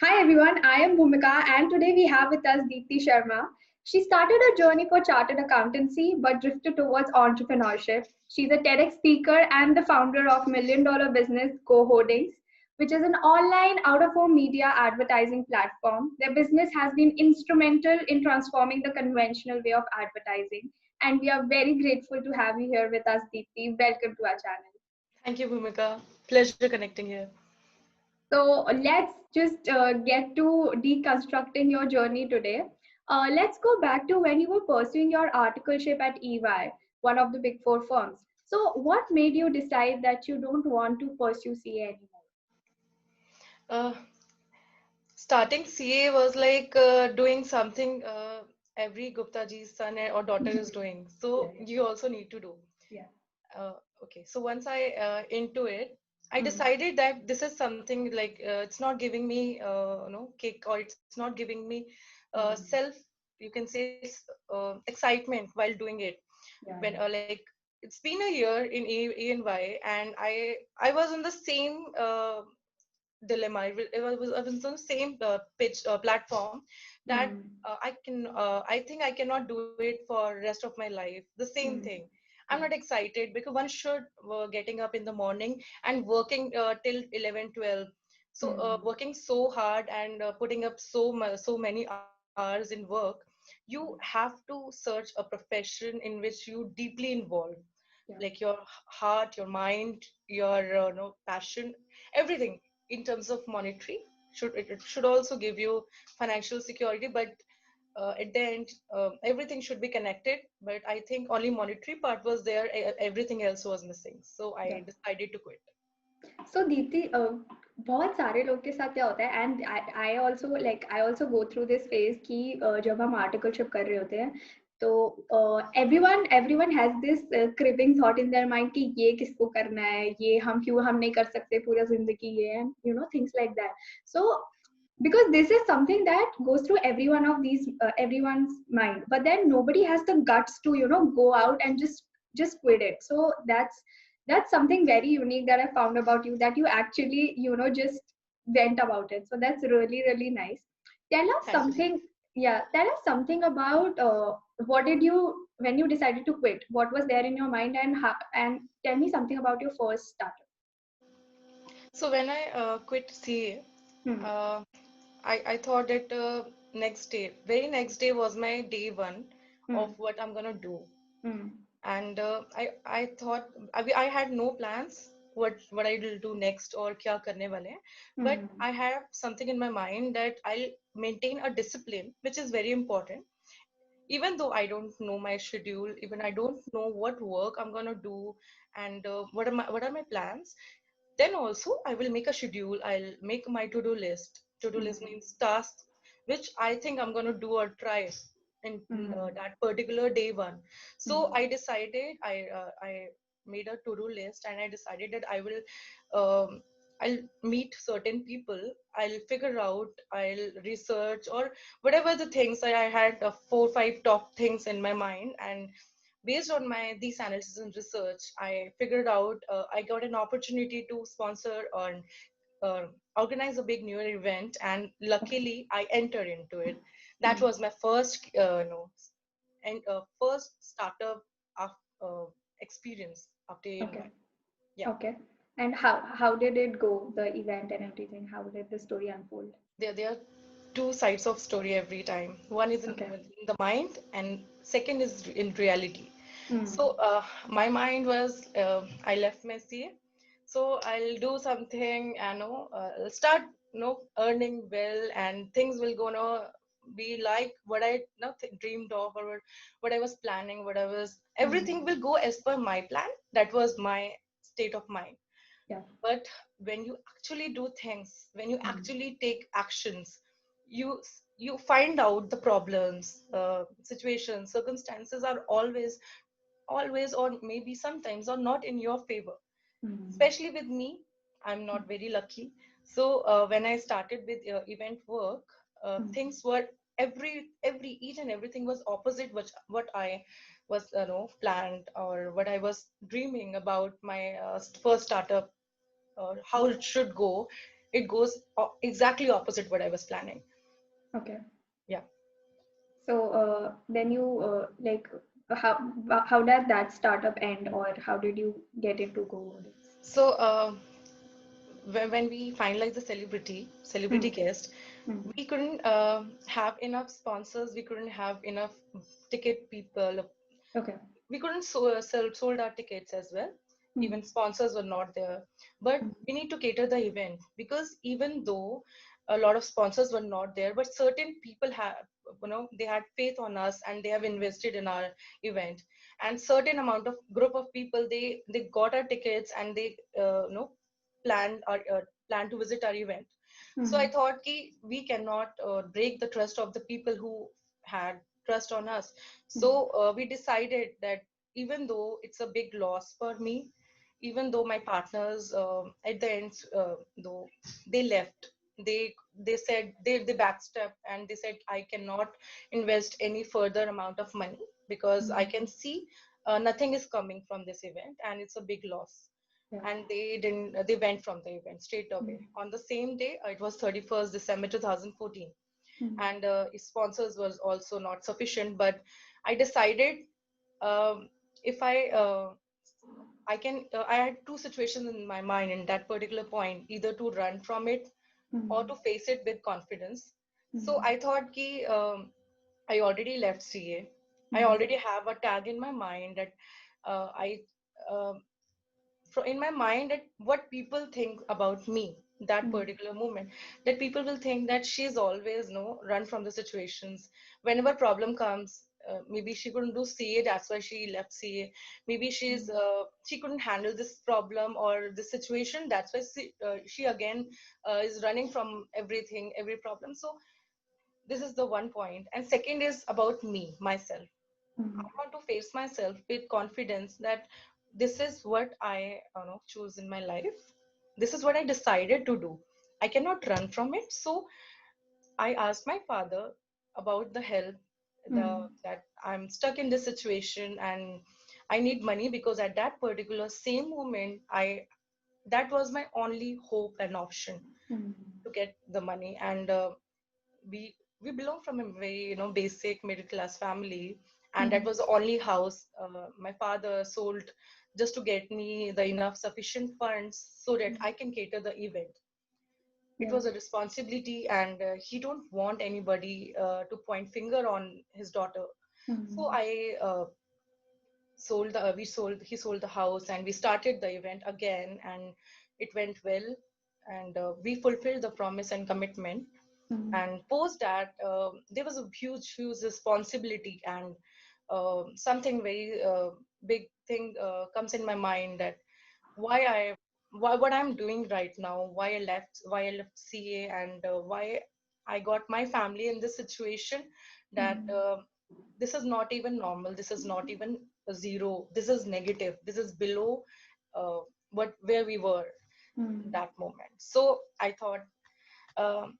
Hi everyone, I am Bhumika and today we have with us Deepti Sharma. She started her journey for chartered accountancy but drifted towards entrepreneurship. She's a TEDx speaker and the founder of Million Dollar Business Go Holdings, which is an online out-of-home media advertising platform. Their business has been instrumental in transforming the conventional way of advertising. And we are very grateful to have you here with us, Deepti. Welcome to our channel. Thank you, Bhumika. Pleasure connecting here. So let's just get to deconstructing your journey today. Let's go back to when you were pursuing your articleship at EY, one of the big four firms. So, what made you decide that you don't want to pursue CA anymore? Uh, Starting CA was like doing something every Gupta ji's son or daughter is doing. Yeah, So you also need to do. yeah, Uh, okay, so once I into it, I yeah. Hmm. decided that this is something like it's not giving me kick, or it's not giving me Hmm. self, you can say, excitement while doing it. Yeah, When like it's been a year in E&Y, and I was on the same dilemma. I was on the same pitch platform yeah. that I think I cannot do it for rest of my life. The same Hmm. thing. I'm Yeah, not excited because one should getting up in the morning and working till 11, 12. So hmm. working so hard and putting up so many hours in work, you have to search a profession in which you deeply involve, Yeah, like your heart, your mind, your passion, everything in terms of monetary. It should also give you financial security, but at the end, everything should be connected. But I think only monetary part was there, everything else was missing, so I yeah. decided to quit. सो दीप्ति बहुत सारे लोग के साथ क्या होता है and I also go through this phase कि जब हम आर्टिकलशिप कर रहे होते हैं तो everyone has this creeping thought in their mind कि ये किसको करना है, ये हम नहीं कर सकते पूरा जिंदगी ये, and you know things like that. So because this is something that goes through every one of these everyone's mind, but then nobody has the guts to go out and just quit it. So that's something very unique that I found about you, that you actually just went about it. So that's really really nice. Tell us Thank you. something. Yeah, tell us something about what did you, when you decided to quit, what was there in your mind, and tell me something about your first startup. So when I quit CA, Hmm. uh, I thought that next day, very next day was my day one of Hmm. what I'm gonna do. Hmm. And I thought I had no plans what I will do next or kya karne wale hain. But Hmm. I have something in my mind that I'll maintain a discipline, which is very important. Even though I don't know my schedule, even I don't know what work I'm gonna do, and what are my plans, then also I will make a schedule. I'll make my to-do list. To-do list Hmm. means tasks which I think I'm going to do or try in Hmm. that particular day one. So Hmm. I decided, I made a to-do list, and I decided that um, I'll meet certain people. I'll figure out, I'll research, or whatever the things I had, 4 5 top things in my mind. And based on my these analysis and research, I figured out, I got an opportunity to sponsor or uh, organize a big new Year event, and Okay. luckily I entered into it. That Hmm. was my first and first startup of, experience after Okay. ANY. Yeah. Okay. And how did it go, the event and everything? How did the story unfold? There are two sides of story every time. One is Okay. in the mind, and second is in reality. Hmm. So my mind was, I left my CA, so I'll do something, and I'll start earning well, and things will gonna be like what I dreamed of, or what I was planning, what I was, everything Hmm. will go as per my plan. That was my state of mind. Yeah. But when you actually do things, when you Hmm. actually take actions, you you find out the problems, situations, circumstances are always, or maybe sometimes, or not in your favor. Hmm. Especially with me, I'm not very lucky. So when I started with event work, Hmm. things were, every each and everything was opposite what I was planned, or what I was dreaming about my first startup, how it should go. it goes exactly opposite what I was planning. Okay. Yeah. So then you like how did that startup end, or how did you get into Go Holdings? So when we finalized the celebrity Hmm. guest, Hmm. we couldn't have enough sponsors. We couldn't have enough ticket people. Okay. We couldn't sold our tickets as well. Hmm. Even sponsors were not there. But Hmm. we need to cater the event, because even though a lot of sponsors were not there, but certain people have, they had faith on us and they have invested in our event. And certain amount of group of people, they got our tickets and they planned our plan to visit our event. So I Hmm. thought ki we cannot break the trust of the people who had trust on us. Hmm. So we decided that even though it's a big loss for me, even though my partners at the end, though they left, they said they backstep and they said I cannot invest any further amount of money, because I Hmm. can see nothing is coming from this event and it's a big loss. Yeah. And they went from the event straight Hmm. away on the same day. It was 31st December 2014, Hmm. and sponsors was also not sufficient. But I decided, um, if I had two situations in my mind in that particular point, either to run from it or Hmm. to face it with confidence. So Hmm. I thought ki I already left CA. I Hmm. already have a tag in my mind that I um in my mind, that what people think about me, that Hmm. particular moment, that people will think that she's always run from the situations. Whenever problem comes, maybe she couldn't do CA, that's why she left CA. Maybe Hmm. she couldn't handle this problem or this situation, that's why she again is running from everything, every problem. So this is the one point. And second is about me myself. I Hmm. want to face myself with confidence that this is what I choose in my life. This is what I decided to do. I cannot run from it. So I asked my father about the help, Hmm. that I'm stuck in this situation and I need money, because at that particular same moment, I that was my only hope and option Hmm. to get the money. And we belong from a very basic middle class family, and that Hmm. was the only house my father sold just to get me the enough sufficient funds so that Hmm. I can cater the event. It Yeah. was a responsibility, and he don't want anybody to point finger on his daughter. So Hmm. I sold the we sold he sold the house, and we started the event again, and it went well. And we fulfilled the promise and commitment. Hmm. And post that, there was a huge responsibility, and something very big thing comes in my mind, that why I what I'm doing right now, why I left CA, and why I got my family in this situation, that Hmm. this is not even normal, this is not even a zero, this is negative, this is below uh, what where we were in Hmm. that moment. So I thought, um,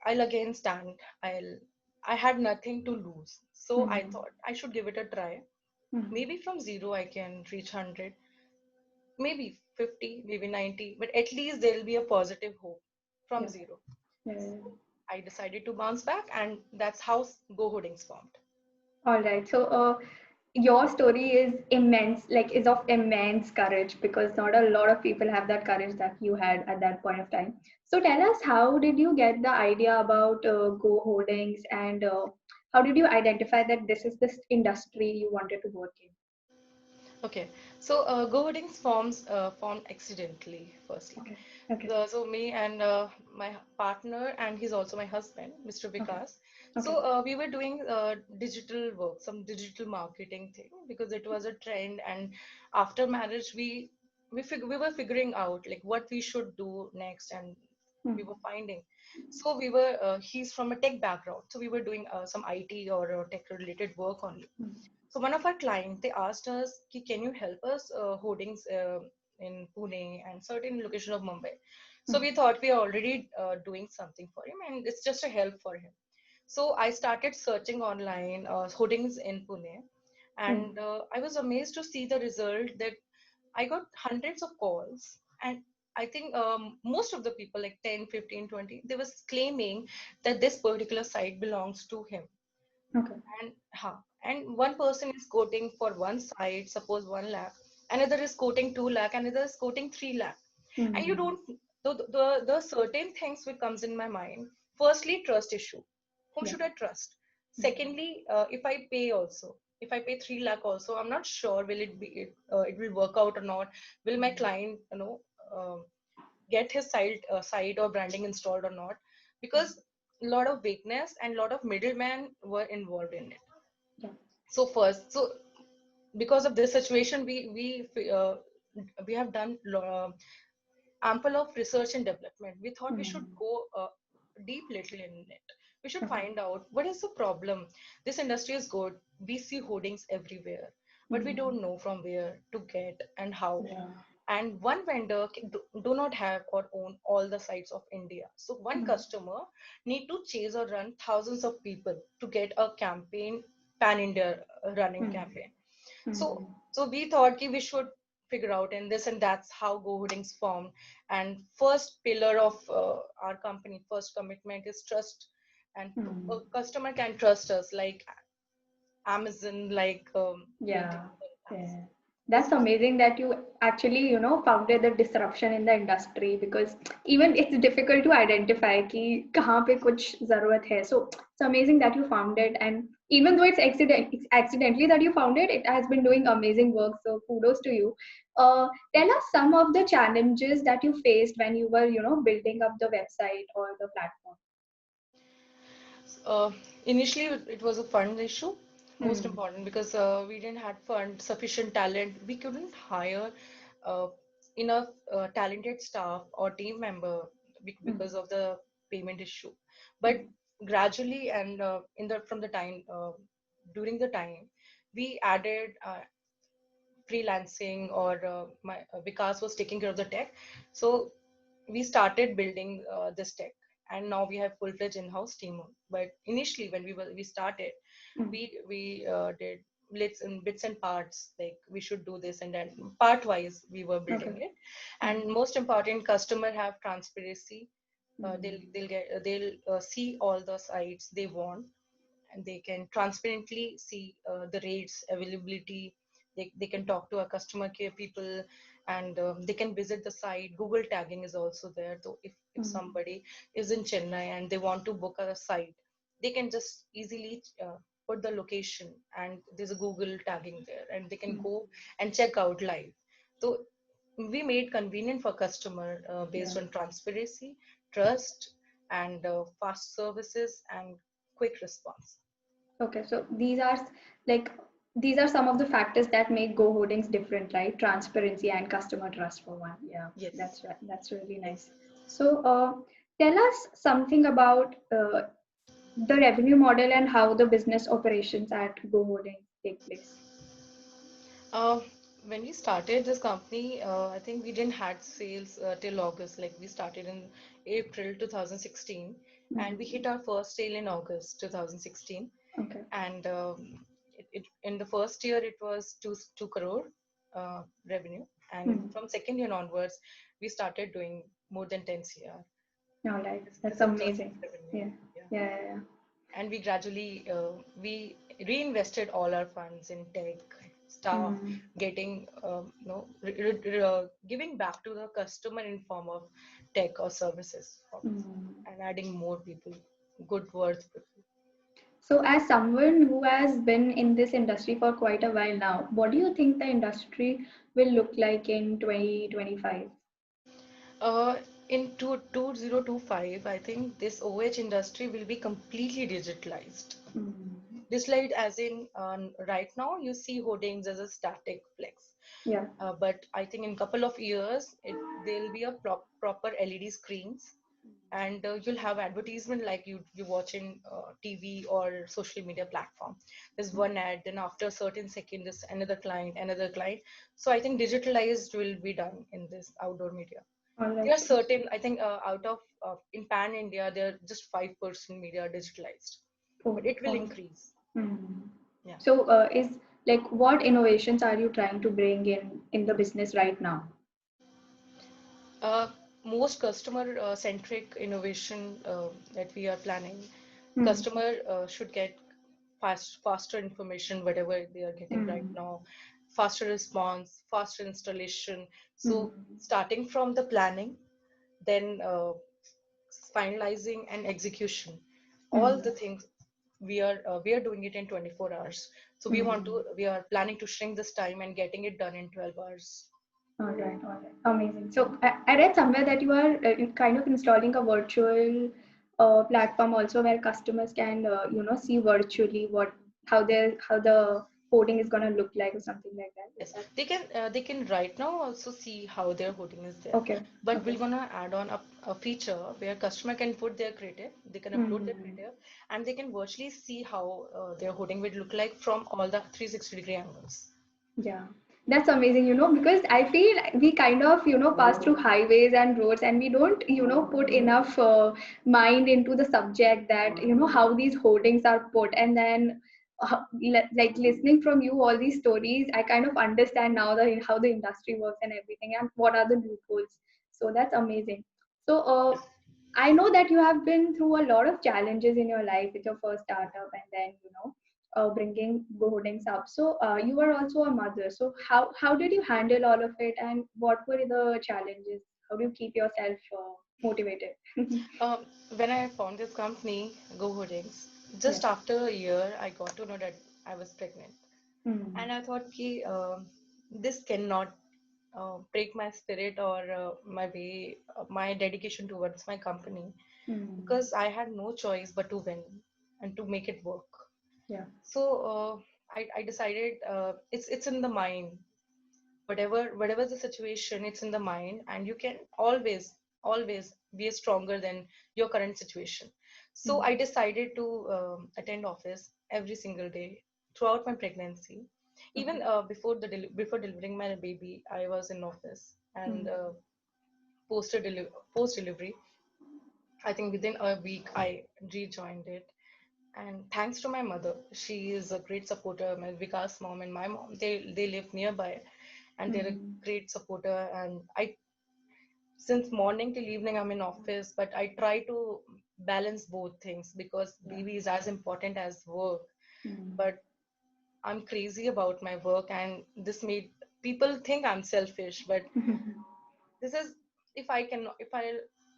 I'll again stand. I had nothing to lose, so I Hmm. thought I should give it a try. Hmm. Maybe from zero I can reach 100, maybe 50, maybe 90, but at least there will be a positive hope from Yeah. zero. Yeah. So I decided to bounce back, and that's how Go Holdings formed. All right. So, your story is immense, like is of immense courage, because not a lot of people have that courage that you had at that point of time. So, tell us, how did you get the idea about Go Holdings, and how did you identify that this is this industry you wanted to work in? Okay, so Go Holdings formed accidentally. Firstly, Okay. Okay. so me and my partner, and he's also my husband, Mr. Okay. Vikas. Okay. So we were doing digital work, some digital marketing thing, because it was a trend. And after marriage, we were figuring out like what we should do next, and we Hmm. were finding. So we were he's from a tech background, so we were doing some IT or tech related work only. Hmm. So one of our clients, they asked us, "Ki, can you help us hoardings in Pune and certain location of Mumbai?" So Hmm. we thought we are already doing something for him, and it's just a help for him. So I started searching online hoardings in Pune, Hmm. and I was amazed to see the result that I got hundreds of calls, and I think most of the people, like 10, 15, 20, they was claiming that this particular site belongs to him. Okay. And one person is quoting for one site, suppose 1 lakh, another is quoting 2 lakh, another is quoting 3 lakh. And you Mm. don't, the certain things which comes in my mind. Firstly, trust issue. Whom Yeah. should I trust? Mm. Secondly, if I pay also, if I pay 3 lakh also, I'm not sure will it will work out or not. Will my client, um get his site or branding installed or not? Because a lot of weakness and a lot of middlemen were involved in it. Yeah. So because of this situation, we have done ample of research and development. We thought we should Mm. go deep little in it. We should Okay. find out what is the problem. This industry is good. We see hoardings everywhere, but we Mm. don't know from where to get and how. Yeah. And one vendor do not have or own all the sites of India. So one Mm. customer need to chase or run thousands of people to get a campaign, pan India running Mm. campaign. So Mm. so we thought we should figure out in this, and that's how Go Holdings formed. And first pillar of our company, first commitment is trust. And a Mm. customer can trust us like Amazon, like LinkedIn. Yeah. Yeah. This That's was amazing that you actually, founded the disruption in the industry, because even it's difficult to identify कि कहाँ पे कुछ ज़रूरत है. So it's amazing that you found it, and even though it's accidentally that you found it, it has been doing amazing work. So kudos to you. Tell us some of the challenges that you faced when you were, building up the website or the platform. uh, initially it was a fund issue, most Hmm. important, because we didn't have fund sufficient talent. We couldn't hire uh, enough talented staff or team member Hmm. because of the payment issue. But Hmm. gradually, and in the from the time during the time, we added freelancing, or my Vikas was taking care of the tech. So we started building this tech, and now we have full-fledged in-house team. But initially, when we started, Hmm. we did bits and parts, like we should do this, and then part wise we were building Okay. it. Hmm. And most important, customer have transparency. Hmm. They'll see all the sites they want, and they can transparently see the rates, availability. They can talk to our customer care people, and they can visit the site. Google tagging is also there. So if Hmm. somebody is in Chennai and they want to book a site, they can just easily put the location, and there's a Google tagging there, and they can Hmm. go and check out live. So we made convenient for customer Yeah. based on transparency, trust, and fast services and quick response. Okay, so like these are some of the factors that make Go Holdings different, right? Transparency and customer trust for one. Yeah, Yes, that's really nice. yes. So, tell us something about the revenue model and how the business operations at Go Holdings take place. Uh, when we started this company, I think we didn't had sales till August. Like we started in April 2016, and we hit Mhm. our first sale in August 2016. Okay. And in the first year it was two crore revenue, and Mhm. from second year onwards we started doing more than 10 cr. All right, This that's is the amazing. revenue. Yeah, Yeah. yeah, yeah. And we gradually we reinvested all our funds in tech Yeah. staff, getting giving back to the customer in form of tech or services, Mm. and adding more people, good words people. So, as someone who has been in this industry for quite a while now, what do you think the industry will look like in 2025? uh, in 2025, I think this OH industry will be completely digitalized. Mm. Digitalized as in, right now you see hoardings as a static flex. Yeah. But I think in couple of years, there'll be a proper LED screens, and you'll have advertisement like you watch in TV or social media platform. There's one ad, then after a certain second, there's another client, another client. So I think digitalized will be done in this outdoor media. All There right. are certain, I think, out of in pan India, there are just 5% media digitalized, but Oh, it will oh. increase. Mm. Yeah. So, is like what innovations are you trying to bring in the business right now? Uh, Most customer centric innovation that we are planning, Hmm. customer should get faster information, whatever they are getting right Hmm. now, faster response, faster installation. Hmm. So starting from the planning, then finalizing and execution, all Hmm. the things we are doing it in 24 hours. So Hmm. we are planning to shrink this time and getting it done in 12 hours. All right, all right. Amazing. So I read somewhere that you are kind of installing a virtual platform also where customers can see virtually what how the coding is gonna look like or something like that. Is Yes, that they can right now also see how their hoarding is there. okay? But we're Okay. gonna add on a feature where customer can put their creative, they can upload their Hmm. creative, and they can virtually see how their hoarding will look like from all the 360-degree angles. Yeah, that's amazing, because I feel we kind of, pass through highways and roads and we don't, put enough mind into the subject that, how these holdings are put. And then, like listening from you, all these stories, I kind of understand now how the industry works and everything and what are the loopholes. So that's amazing. So, I know that you have been through a lot of challenges in your life with your first startup and then, bringing boardings up. So you were also a mother. So how did you handle all of it, and what were the challenges? How do you keep yourself motivated? Um, when I found this company, Go Hoardings, Yeah. just after a year, I got to know that I was pregnant. Mm. And I thought, this cannot break my spirit or my way, my dedication towards my company, Mm. because I had no choice but to win and to make it work. Yeah. So I decided it's in the mind. Whatever the situation, it's in the mind, and you can always be stronger than your current situation. So Mm. I decided to attend office every single day throughout my pregnancy. Okay. Even before delivering my baby, I was in office, and Mm. post delivery, I think within a week I rejoined it. And thanks to my mother, she is a great supporter. My Vikas mom and my mom, they live nearby, and they're a Mm. great supporter. And I, since morning till evening, I'm in office, but I try to balance both things because Yeah. baby is as important as work. Mm. But I'm crazy about my work, and this made people think I'm selfish. But this is, if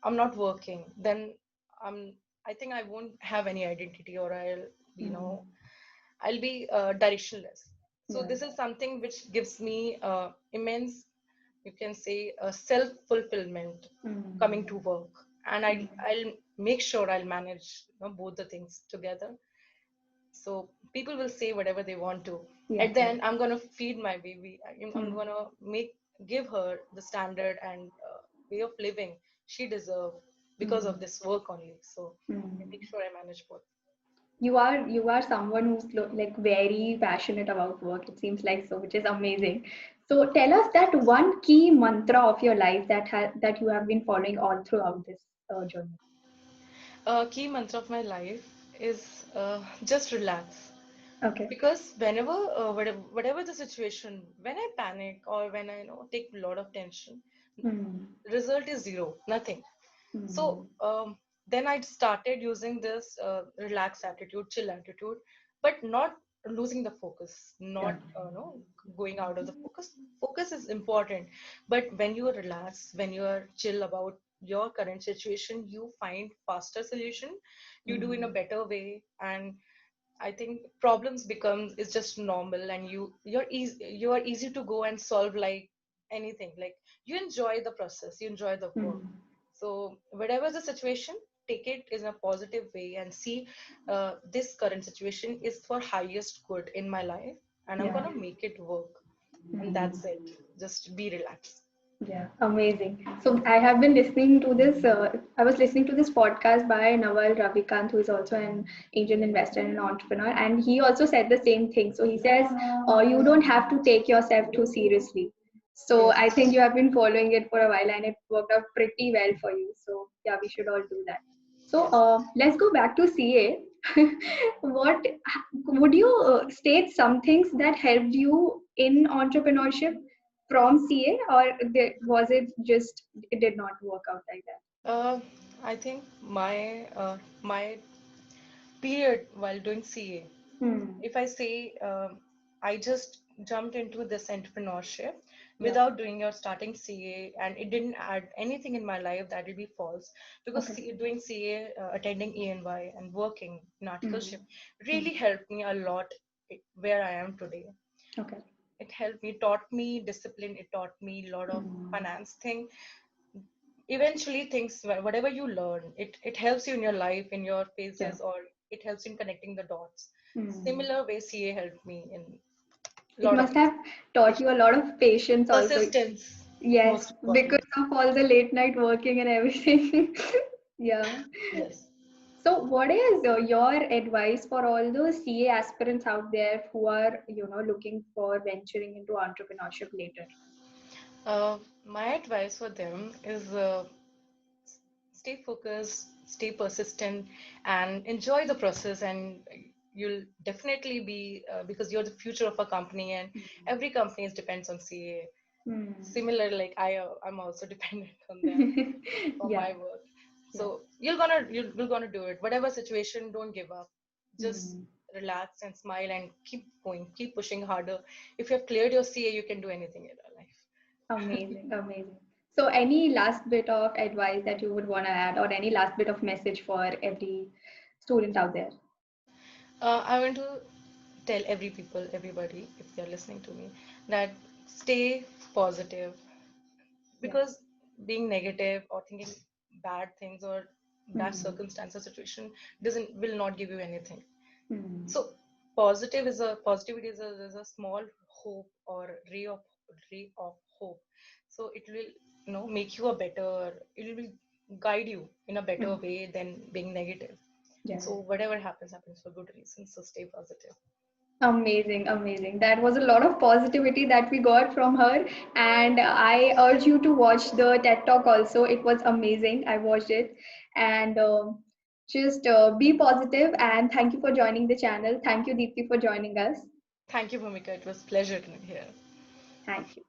I'm not working, then I'm I think I won't have any identity, or Mm. I'll be directionless. So Yeah. this is something which gives me immense, you can say, self fulfillment coming Mm. to work, and Mm. I'll make sure I'll manage, both the things together. So people will say whatever they want to. Yeah. At the end, I'm gonna feed my baby. I'm Mm. gonna give her the standard and way of living she deserves because of Mm. this work only. So I Mm. make sure I manage both. You are someone who's like very passionate about work. It seems like so, which is amazing. So tell us that one key mantra of your life that you have been following all throughout this journey. Key mantra of my life is just relax. Okay. Because whatever the situation, when I panic or when I take a lot of tension, Hmm. result is zero, nothing. So Hmm. then I started using this relaxed attitude, chill attitude, but not losing the focus, Yeah. not no going out of the focus. Focus is important, but when you are relaxed, when you are chill about your current situation, you find faster solution. You do in a Hmm. better way, and I think problems becomes is just normal, and you are easy to go and solve like anything. Like you enjoy the process, you enjoy the work. Hmm. So whatever the situation, take it in a positive way and see this current situation is for highest good in my life, and I'm Yeah. gonna make it work. And Hmm. that's it. Just be relaxed. Yeah, amazing. So I have been listening to this. I was listening to this podcast by Naval Ravikant, who is also an angel investor and an entrepreneur, and he also said the same thing. So he says, you don't have to take yourself too seriously. So I think Yes. you have been following it for a while, and it worked out pretty well for you. So yeah, we should all do that. So Yes. let's go back to CA. What would you state some things that helped you in entrepreneurship? from CA, or was it just it did not work out like that? I think my period while doing CA, Hmm. if I say I just jumped into this entrepreneurship Yeah. without doing or starting CA, and it didn't add anything in my life, that will be false. Because Okay. doing CA, attending ENY, and working in Hmm. articleship Hmm. really helped me a lot where I am today. Okay. It helped me, taught me discipline. It taught me a lot of Hmm. finance thing. Eventually, things, whatever you learn, it helps you in your life, in your Yeah. phases, or it helps in connecting the dots. Hmm. Similar way, CA helped me in a It lot of must have taught patience. you a lot of patience also. Persistence, Yes, most because importantly. of all the late night working and everything. Yeah. Yes. So, what is your advice for all those CA aspirants out there who are, looking for venturing into entrepreneurship later? My advice for them is stay focused, stay persistent, and enjoy the process. And you'll definitely be, because you're the future of a company, and every company is depends on CA. Hmm. Similar, like I'm also dependent on them for Yeah, my work. yeah. So you're gonna do it. Whatever situation, don't give up. Just Hmm. relax and smile and keep going, keep pushing harder. If you have cleared your CA, you can do anything in your life. Amazing, amazing. So, any last bit of advice that you would want to add, or any last bit of message for every student out there? I want to tell everybody, if they're listening to me, that stay positive, Yeah. because being negative or thinking bad things or bad Hmm. circumstance or situation doesn't will not give you anything. Hmm. So positivity is a small hope, or ray of hope. So it will, make you a better. It will guide you in a better Hmm. way than being negative. Yeah. So whatever happens for good reasons. So stay positive. Amazing, amazing. That was a lot of positivity that we got from her. And I urge you to watch the TED Talk also. It was amazing. I watched it. And just be positive. And thank you for joining the channel. Thank you, Deepti, for joining us. Thank you, Bhumika. It was pleasure to be here. Thank you.